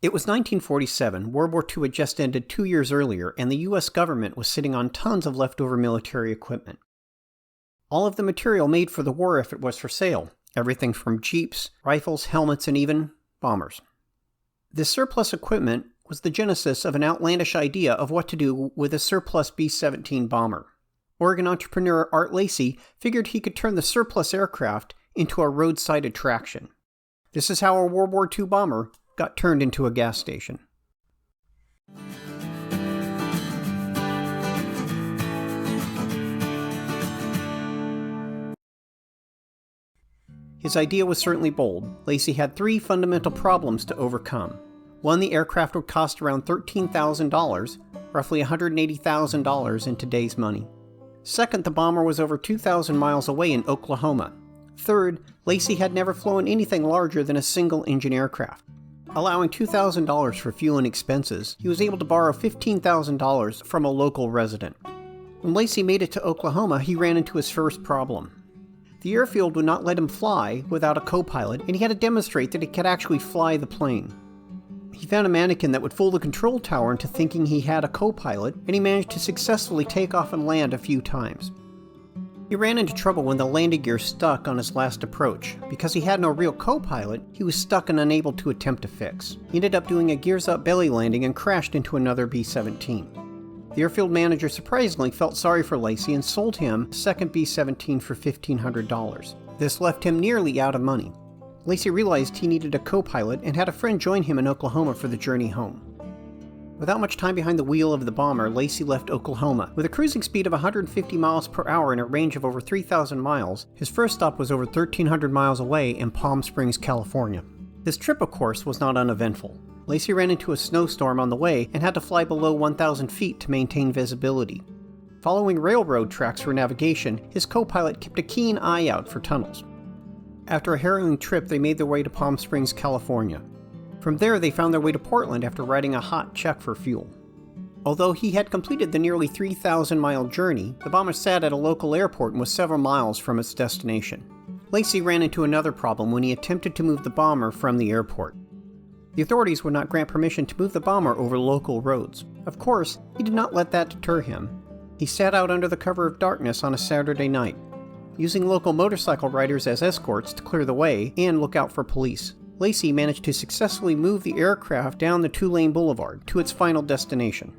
It was 1947, World War II had just ended 2 years earlier, and the US government was sitting on tons of leftover military equipment. All of the material made for the war effort was for sale, everything from jeeps, rifles, helmets, and even bombers. This surplus equipment was the genesis of an outlandish idea of what to do with a surplus B-17 bomber. Oregon entrepreneur Art Lacey figured he could turn the surplus aircraft into a roadside attraction. This is how a World War II bomber got turned into a gas station. His idea was certainly bold. Lacey had 3 fundamental problems to overcome. 1, the aircraft would cost around $13,000, roughly $180,000 in today's money. 2nd, the bomber was over 2,000 miles away in Oklahoma. 3rd, Lacey had never flown anything larger than a single-engine aircraft. Allowing $2,000 for fuel and expenses, he was able to borrow $15,000 from a local resident. When Lacey made it to Oklahoma, he ran into his first problem. The airfield would not let him fly without a co-pilot, and he had to demonstrate that he could actually fly the plane. He found a mannequin that would fool the control tower into thinking he had a co-pilot, and he managed to successfully take off and land a few times. He ran into trouble when the landing gear stuck on his last approach. Because he had no real co-pilot, he was stuck and unable to attempt a fix. He ended up doing a gears-up belly landing and crashed into another B-17. The airfield manager surprisingly felt sorry for Lacey and sold him a second B-17 for $1,500. This left him nearly out of money. Lacey realized he needed a co-pilot and had a friend join him in Oklahoma for the journey home. Without much time behind the wheel of the bomber, Lacey left Oklahoma. With a cruising speed of 150 miles per hour and a range of over 3,000 miles, his first stop was over 1,300 miles away in Palm Springs, California. This trip, of course, was not uneventful. Lacey ran into a snowstorm on the way and had to fly below 1,000 feet to maintain visibility. Following railroad tracks for navigation, his co-pilot kept a keen eye out for tunnels. After a harrowing trip, they made their way to Palm Springs, California. From there, they found their way to Portland after writing a hot check for fuel. Although he had completed the nearly 3,000-mile journey, the bomber sat at a local airport and was several miles from its destination. Lacey ran into another problem when he attempted to move the bomber from the airport. The authorities would not grant permission to move the bomber over local roads. Of course, he did not let that deter him. He sat out under the cover of darkness on a Saturday night, using local motorcycle riders as escorts to clear the way and look out for police. Lacey managed to successfully move the aircraft down the 2-lane boulevard to its final destination.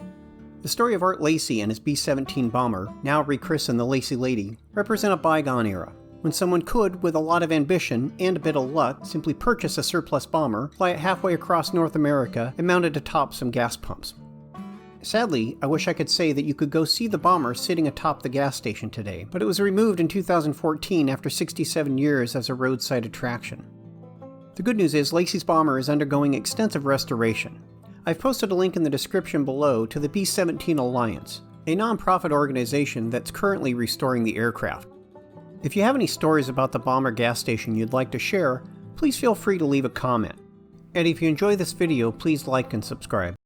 The story of Art Lacey and his B-17 bomber, now rechristened the Lacey Lady, represent a bygone era, when someone could, with a lot of ambition and a bit of luck, simply purchase a surplus bomber, fly it halfway across North America, and mount it atop some gas pumps. Sadly, I wish I could say that you could go see the bomber sitting atop the gas station today, but it was removed in 2014 after 67 years as a roadside attraction. The good news is Lacey's bomber is undergoing extensive restoration. I've posted a link in the description below to the B-17 Alliance, a non-profit organization that's currently restoring the aircraft. If you have any stories about the bomber gas station you'd like to share, please feel free to leave a comment. And if you enjoy this video, please like and subscribe.